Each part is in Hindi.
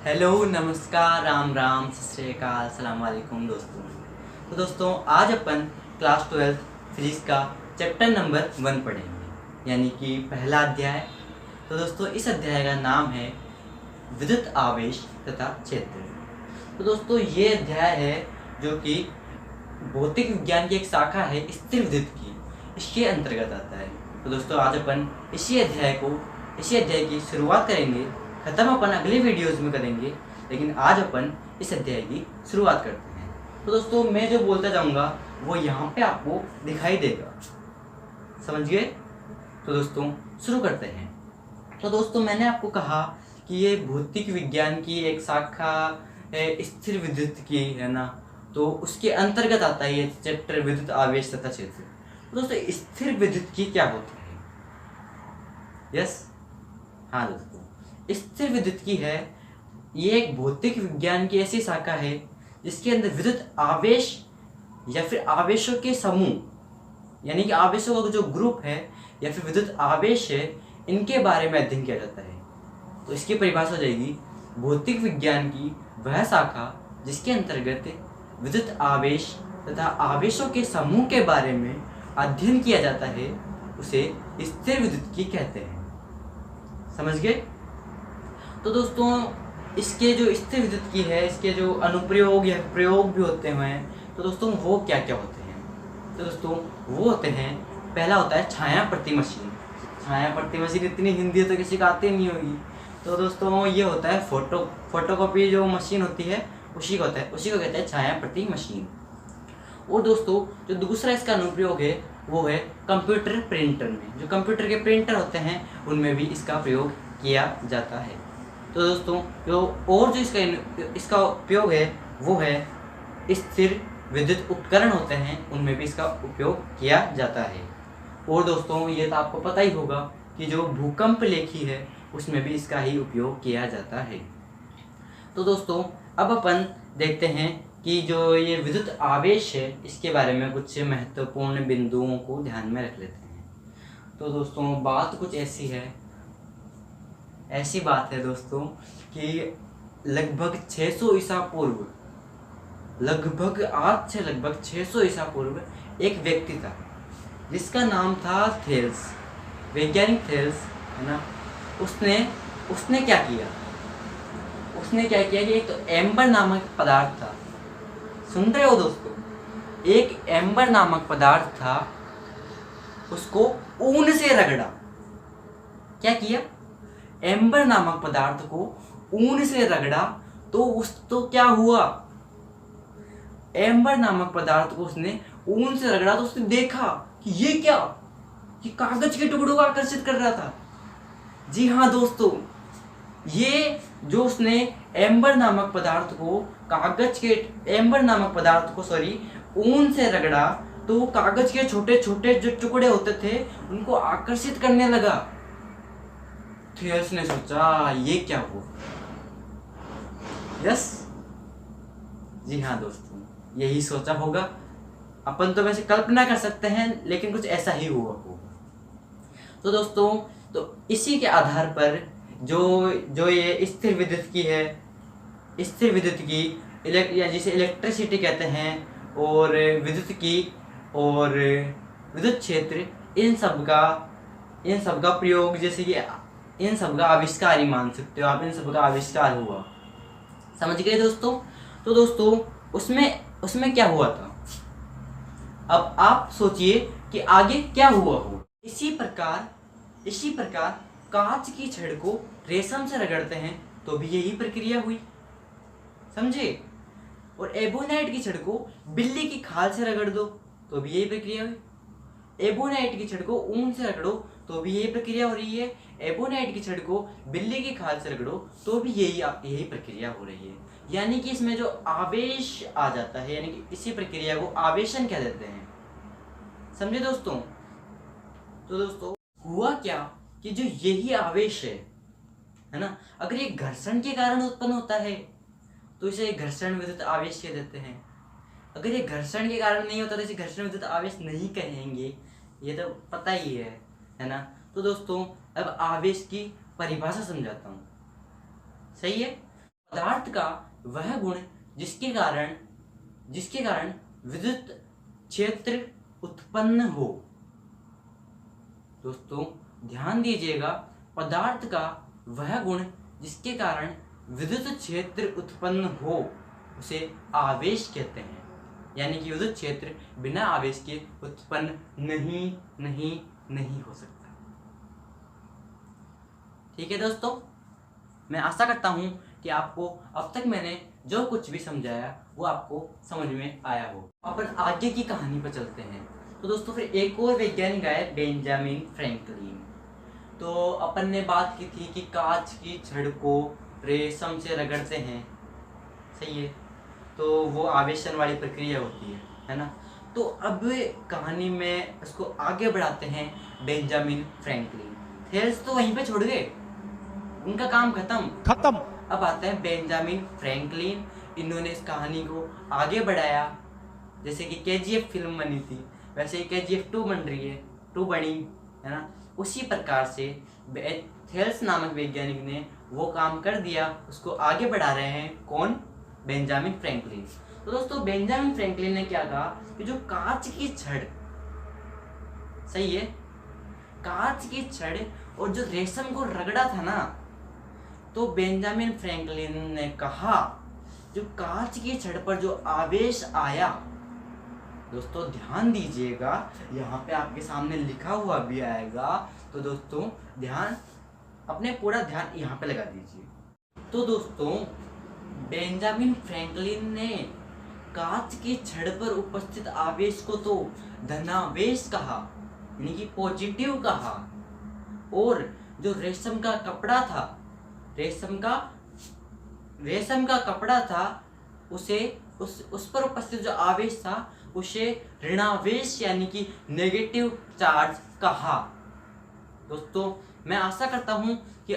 हेलो, नमस्कार, राम राम, सत श्री अकाल, सलाम वालेकुम दोस्तों। तो दोस्तों आज अपन क्लास 12 फिजिक्स का चैप्टर नंबर 1 पढ़ेंगे, यानी कि पहला अध्याय। तो दोस्तों इस अध्याय का नाम है विद्युत आवेश तथा क्षेत्र। तो दोस्तों ये अध्याय है जो कि भौतिक विज्ञान की एक शाखा है स्थिर विद्युत की, इसके अंतर्गत आता है। तो दोस्तों आज अपन इसी अध्याय की शुरुआत करेंगे। खत्म अपन अगले वीडियोस में करेंगे, लेकिन आज अपन इस अध्याय की शुरुआत करते हैं। तो दोस्तों मैं जो बोलता जाऊंगा वो यहाँ पे आपको दिखाई देगा, समझ गए? तो दोस्तों शुरू करते हैं। तो दोस्तों मैंने आपको कहा कि ये भौतिक विज्ञान की एक शाखा है स्थिर विद्युत की, है ना। तो उसके अंतर्गत आता है ये चैप्टर विद्युत आवेश तथा क्षेत्र। तो दोस्तों स्थिर विद्युत की क्या होता है? यस, हाँ दोस्तों, स्थिर विद्युत की है ये एक भौतिक विज्ञान की ऐसी शाखा है जिसके अंदर विद्युत आवेश या फिर आवेशों के समूह, यानी कि आवेशों का जो ग्रुप है या फिर विद्युत आवेश है, इनके बारे में अध्ययन किया जाता है। तो इसकी परिभाषा हो जाएगी भौतिक विज्ञान की वह शाखा जिसके अंतर्गत विद्युत आवेश तथा आवेशों के समूह के बारे में अध्ययन किया जाता है, उसे स्थिर विद्युत की कहते हैं। समझ गए? तो दोस्तों इसके जो स्थिर विद्युत की है, इसके जो अनुप्रयोग या प्रयोग भी होते हैं, तो दोस्तों वो क्या क्या होते हैं? तो दोस्तों वो होते हैं, पहला होता है छाया प्रति मशीन। छाया प्रति मशीन इतनी हिंदी तो किसी को आती नहीं होगी। तो दोस्तों ये होता है फोटोकॉपी जो मशीन होती है उसी को कहते हैं छाया प्रति मशीन। और दोस्तों जो दूसरा इसका अनुप्रयोग है वो है कंप्यूटर प्रिंटर में। जो कंप्यूटर के प्रिंटर होते हैं उनमें भी इसका प्रयोग किया जाता है। तो दोस्तों जो इसका उपयोग है वो है स्थिर विद्युत उपकरण होते हैं, उनमें भी इसका उपयोग किया जाता है। और दोस्तों ये तो आपको पता ही होगा कि जो भूकंप लेखी है उसमें भी इसका ही उपयोग किया जाता है। तो दोस्तों अब अपन देखते हैं कि जो ये विद्युत आवेश है इसके बारे में कुछ महत्वपूर्ण बिंदुओं को ध्यान में रख लेते हैं। तो दोस्तों बात कुछ ऐसी बात है दोस्तों कि लगभग 600 ईसा पूर्व, आज से लगभग 600 ईसा पूर्व एक व्यक्ति था जिसका नाम था थेल्स, वैज्ञानिक थेल्स, है ना। उसने क्या किया कि एक तो एम्बर नामक पदार्थ था। सुन रहे हो दोस्तों? एक एम्बर नामक पदार्थ था, उसको ऊन से रगड़ा। क्या किया? एम्बर नामक पदार्थ को ऊन से रगड़ा। तो क्या हुआ? एम्बर नामक पदार्थ को उसने ऊन से रगड़ा तो उसने देखा कि ये क्या, कि कागज के टुकड़ों को आकर्षित कर रहा था। जी हाँ दोस्तों, ये जो उसने एम्बर नामक पदार्थ को ऊन से रगड़ा तो वो कागज के छोटे छोटे जो टुकड़े होते थे उनको आकर्षित करने लगा। थेल्स ने सोचा ये क्या हुआ? यस, जी हाँ दोस्तों, यही सोचा होगा। अपन तो वैसे कल्पना कर सकते हैं, लेकिन कुछ ऐसा ही हुआ होगा। तो दोस्तों तो इसी के आधार पर जो ये स्थिर विद्युत की है, स्थिर विद्युत की या जिसे इलेक्ट्रिसिटी कहते हैं, और विद्युत की और विद्युत क्षेत्र, इन सब का प्रयोग, जैसे कि इन सब का आविष्कार ही मान सकते हो आप, इन सब का आविष्कार हुआ। समझ गए दोस्तों? तो दोस्तों उसमें क्या हुआ था, अब आप सोचिए कि आगे क्या हुआ हो। इसी प्रकार कांच की छड़ को रेशम से रगड़ते हैं तो भी यही प्रक्रिया हुई, समझे? और एबोनाइट की छड़ को बिल्ली की खाल से रगड़ दो तो भी यही प्रक्रिया हुई। एबोनाइट की छड़ को ऊन से रगड़ो तो भी यही प्रक्रिया हो रही है। एबोनाइट की छड़ को बिल्ली की खाल से रगड़ो तो भी यही प्रक्रिया हो रही है। यानी कि इसमें जो आवेश आ जाता है, यानी कि इसी प्रक्रिया को आवेशन कह देते हैं। समझे दोस्तों? तो दोस्तों हुआ क्या कि जो यही आवेश है ना, अगर ये घर्षण के कारण उत्पन्न होता है तो इसे घर्षण विद्युत आवेश कह देते हैं। अगर ये घर्षण के कारण नहीं होता तो इसे घर्षण विद्युत आवेश नहीं कहेंगे, ये तो पता ही है ना। तो दोस्तों अब आवेश की परिभाषा समझाता हूँ, सही है? पदार्थ का वह गुण जिसके कारण विद्युत क्षेत्र उत्पन्न हो। दोस्तों ध्यान दीजिएगा, पदार्थ का वह गुण जिसके कारण विद्युत क्षेत्र उत्पन्न हो उसे आवेश कहते हैं। यानी कि विद्युत क्षेत्र बिना आवेश के उत्पन्न नहीं हो सकता। ठीक है दोस्तों, मैं आशा करता हूं कि आपको अब तक मैंने जो कुछ भी समझाया वो आपको समझ में आया हो। अपन आगे की कहानी पर चलते हैं। तो दोस्तों फिर एक और वैज्ञानिक आए, बेंजामिन फ्रैंकलिन। तो अपन ने बात की थी कि कांच की छड़ को रेशम से रगड़ते हैं, सही है, तो वो आवेशन वाली प्रक्रिया होती है ना। तो अब कहानी में इसको आगे बढ़ाते हैं बेंजामिन फ्रैंकलिन। थेल्स तो वहीं पे छोड़ गए, उनका काम खत्म। अब आता है बेंजामिन फ्रैंकलिन। इन्होंने इस कहानी को आगे बढ़ाया। जैसे कि KGF फिल्म बनी थी, वैसे ही KGF 2 बन रही है, 2 बनी है ना। उसी प्रकार से थेल्स नामक वैज्ञानिक ने वो काम कर दिया, उसको आगे बढ़ा रहे हैं। कौन? Benjamin Franklin. तो दोस्तों बेंजामिन फ्रैंकलिन ने क्या कहा कि जो कांच की छड़, सही है, कांच की छड़ और जो रेशम को रगड़ा था ना, तो बेंजामिन फ्रैंकलिन ने कहा जो कांच की छड़ पर जो आवेश आया, दोस्तों ध्यान दीजिएगा, यहाँ पे आपके सामने लिखा हुआ भी आएगा, तो दोस्तों अपने पूरा ध्यान यहाँ पे लगा दीजिए। तो दोस्तों बेंजामिन फ्रैंकलिन ने कांच की छड़ पर उपस्थित आवेश को तो धनावेश कहा, यानी कि पॉजिटिव कहा, और जो रेशम का कपड़ा था उसे उस पर उपस्थित जो आवेश था उसे ऋणावेश यानी कि नेगेटिव चार्ज कहा। दोस्तों मैं आशा करता हूं कि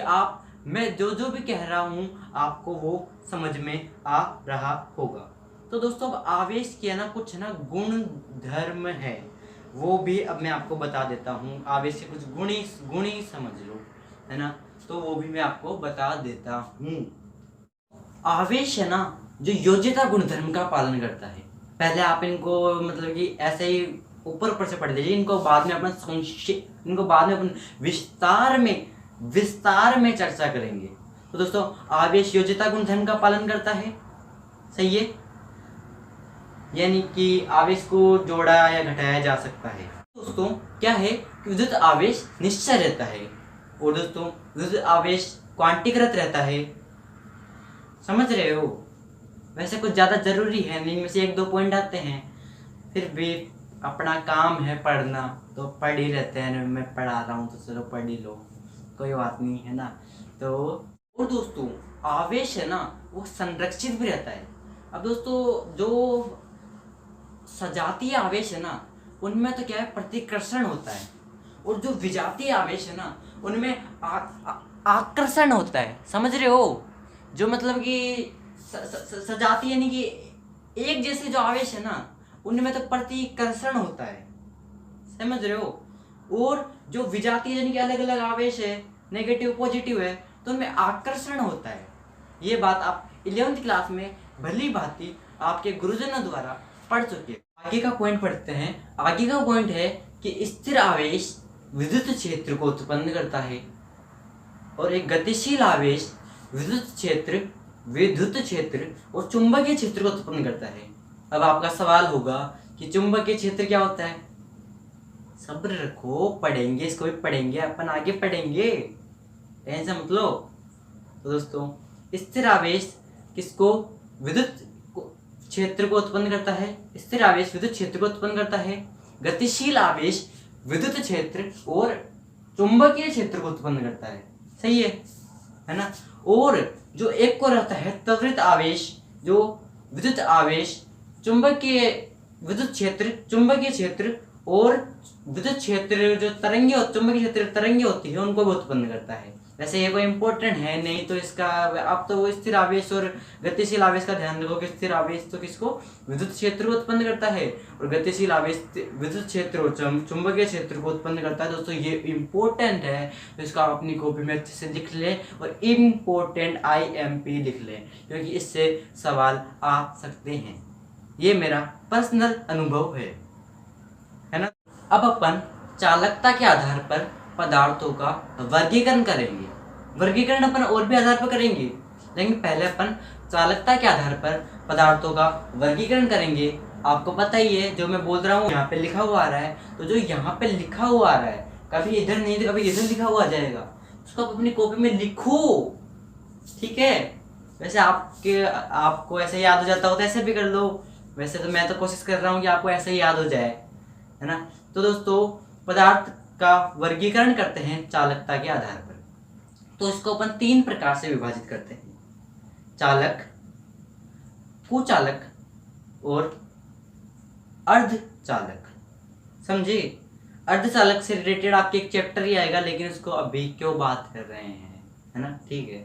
मैं जो भी कह रहा हूं आपको वो समझ में आ रहा होगा। तो दोस्तों अब आवेश के ना कुछ ना गुण धर्म है, वो भी अब मैं आपको बता देता हूँ। आवेश के कुछ गुण ही समझ लो, है ना, तो वो भी मैं आपको बता देता हूँ। आवेश है ना जो योज्यता गुणधर्म का पालन करता है। पहले आप इनको मतलब कि ऐसे ही ऊपर से पढ़ लीजिए, इनको बाद में अपन विस्तार में चर्चा करेंगे। तो दोस्तों आवेश योज्यता गुणधर्म का पालन करता है, सही है, यानी कि आवेश को जोड़ा या घटाया जा सकता है। दोस्तों क्या है कि विद्युत आवेश निश्चल रहता है, और दोस्तों विद्युत आवेश क्वांटीकृत रहता है, समझ रहे हो। वैसे कुछ ज़्यादा ज़रूरी है नहीं, इनमें से 1-2 पॉइंट आते हैं, फिर भी अपना काम है पढ़ना तो पढ़ ही रहते हैं। मैं पढ़ा रहा हूँ तो चलो पढ़ ही लो, कोई बात नहीं, है ना। तो और दोस्तों आवेश है ना वो संरक्षित भी रहता है। अब दोस्तों जो सजातीय आवेश है ना उनमें तो क्या है प्रतिकर्षण होता है, और जो विजातीय आवेश है ना उनमें आकर्षण होता है, समझ रहे हो। जो मतलब कि सजातीय यानी कि एक जैसे जो आवेश है ना उनमें तो प्रतिकर्षण होता है, समझ रहे हो। और जो विजातीय यानी कि अलग अलग आवेश है, नेगेटिव पॉजिटिव है, तो उनमें आकर्षण होता है। ये बात आप 11वीं क्लास में भली भांति आपके गुरुजनों द्वारा पढ़ चुके हैं। आगे का पॉइंट पढ़ते हैं। आगे का पॉइंट है कि स्थिर आवेश विद्युत क्षेत्र को उत्पन्न करता है, और एक गतिशील आवेश विद्युत क्षेत्र और चुंबकीय क्षेत्र को उत्पन्न करता है। अब आपका सवाल होगा कि चुंबकीय क्षेत्र क्या होता है। सब्र रखो, पढ़ेंगे, इसको भी पढ़ेंगे, अपन आगे पढ़ेंगे, टेंशन मत लो। तो दोस्तों स्थिर आवेश किसको? विद्युत क्षेत्र को उत्पन्न करता है। स्थिर आवेश विद्युत क्षेत्र को उत्पन्न करता है। गतिशील आवेश विद्युत क्षेत्र और चुंबकीय क्षेत्र को उत्पन्न करता है, सही है ना। और जो एक को रहता है त्वरित आवेश, जो विद्युत आवेश विद्युत क्षेत्र, चुंबकीय क्षेत्र और विद्युत क्षेत्र जो चुंबकीय क्षेत्र तरंगे होती है उनको भी उत्पन्न करता है। वैसे ये कोई इम्पोर्टेंट है नहीं, तो इसका अब तो वो स्थिर आवेश और गतिशील आवेश का ध्यान रखो कि स्थिर आवेश तो किसको, विद्युत क्षेत्र को उत्पन्न करता है, और गतिशील आवेश विद्युत क्षेत्र और चुंबकीय क्षेत्र को उत्पन्न करता है। दोस्तों ये इम्पोर्टेंट है, तो इसका अपनी कॉपी में अच्छे से लिख लें और इम्पोर्टेंट IMP लिख लें, क्योंकि इससे सवाल आ सकते हैं। ये मेरा पर्सनल अनुभव है ना। अब अपन चालकता के आधार पर पदार्थों का वर्गीकरण करेंगे। वर्गीकरण अपन और भी आधार पर करेंगे, लेकिन पहले अपन चालकता के आधार पर पदार्थों का वर्गीकरण करेंगे। आपको पता ही है, जो मैं बोल रहा हूँ यहाँ पे लिखा हुआ आ रहा है, तो जो यहाँ पे लिखा हुआ आ रहा है कभी इधर नहीं तो कभी इधर लिखा हुआ आ जाएगा, उसको आप अपनी कॉपी में लिखो, ठीक है। वैसे आपको ऐसे याद हो जाता हो तो ऐसे भी कर लो, वैसे तो मैं तो कोशिश कर रहा हूँ कि आपको ऐसे ही याद हो जाए, है ना। तो दोस्तों पदार्थ का वर्गीकरण करते हैं चालकता के आधार पर, तो इसको अपन 3 प्रकार से विभाजित करते हैं, चालक, कुचालक और अर्धचालक। समझे। अर्धचालक से रिलेटेड आपके एक चैप्टर ही आएगा, लेकिन उसको अभी क्यों बात कर रहे हैं, है ना, ठीक है।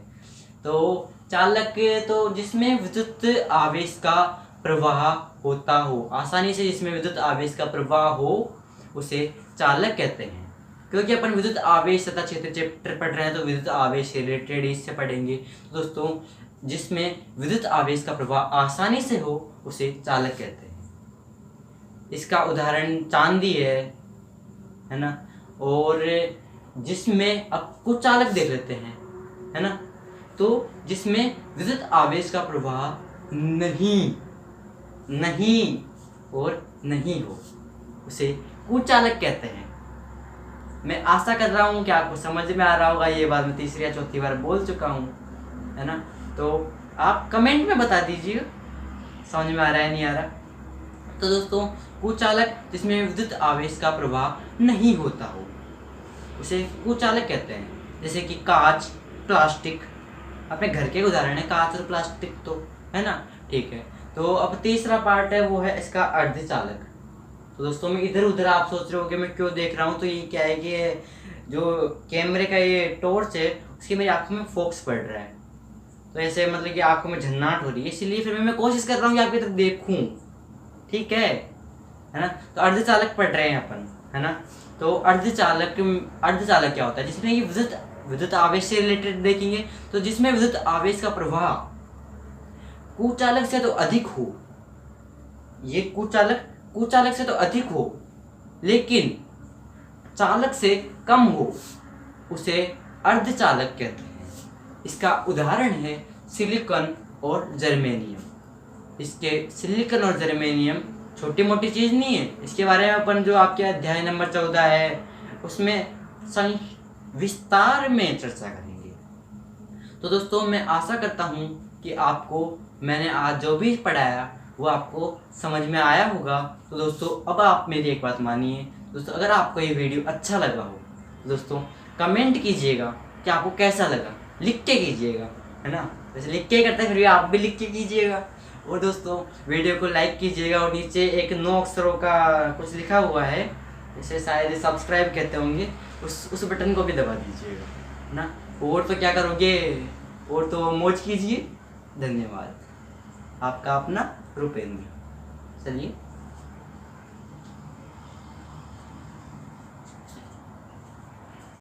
तो चालक तो जिसमें विद्युत आवेश का प्रवाह होता हो, आसानी से जिसमें विद्युत आवेश का प्रवाह हो, उसे चालक कहते हैं। क्योंकि अपन विद्युत आवेश तथा क्षेत्र चैप्टर पढ़ रहे हैं, तो विद्युत आवेश से रिलेटेड इससे पढ़ेंगे। तो दोस्तों जिसमें विद्युत आवेश का प्रवाह आसानी से हो, उसे चालक कहते हैं। इसका उदाहरण चांदी है ना। और जिसमें अब कुचालक देख लेते हैं, है ना, तो जिसमें विद्युत आवेश का प्रवाह नहीं और नहीं हो, उसे कुचालक कहते हैं। मैं आशा कर रहा हूँ कि आपको समझ में आ रहा होगा, ये बात मैं तीसरी या चौथी बार बोल चुका हूँ, है ना। तो आप कमेंट में बता दीजिए समझ में आ रहा है नहीं आ रहा। तो दोस्तों कुचालक जिसमें विद्युत आवेश का प्रवाह नहीं होता हो, उसे कुचालक कहते हैं। जैसे कि कांच, प्लास्टिक, अपने घर के उदाहरण है कांच और प्लास्टिक, तो है ना, ठीक है। तो अब तीसरा पार्ट है, वो है इसका अर्धचालक। तो दोस्तों मैं इधर उधर आप सोच रहे हो कि मैं क्यों देख रहा हूँ, तो ये क्या है कि जो कैमरे का ये टॉर्च है, उसकी मेरी आंखों में फोकस पड़ रहा है, तो ऐसे मतलब कि आंखों में झन्नाट हो रही है, इसलिए फिर मैं कोशिश कर रहा हूँ कि आपकी तरफ देखूँ, ठीक है ना। तो अर्धचालक पढ़ रहे हैं अपन, है ना। तो अर्धचालक क्या होता है, जिसमें ये विद्युत आवेश से रिलेटेड देखेंगे। तो जिसमें विद्युत आवेश का प्रवाह कुचालक से तो अधिक हो, ये कुचालक से तो अधिक हो लेकिन चालक से कम हो, उसे अर्धचालक कहते हैं। इसका उदाहरण है सिलिकॉन और जर्मेनियम। इसके सिलिकॉन और जर्मेनियम छोटी मोटी चीज़ नहीं है, इसके बारे में अपन जो आपके अध्याय नंबर 14 है उसमें विस्तार में चर्चा करेंगे। तो दोस्तों मैं आशा करता हूँ कि आपको मैंने आज जो भी पढ़ाया वो आपको समझ में आया होगा। तो दोस्तों अब आप मेरी एक बात मानिए दोस्तों, अगर आपको ये वीडियो अच्छा लगा हो तो दोस्तों कमेंट कीजिएगा कि आपको कैसा लगा, लिख के कीजिएगा, है ना। वैसे लिख के करते हैं, फिर भी आप भी लिख के कीजिएगा। और दोस्तों वीडियो को लाइक कीजिएगा, और नीचे एक 9 अक्षरों का कुछ लिखा हुआ है, जैसे शायद सब्सक्राइब कहते होंगे, उस बटन को भी दबा दीजिएगा, है ना। और तो क्या करोगे, और तो मौज कीजिए। धन्यवाद। आपका अपना रुपेंद्र। चलिए।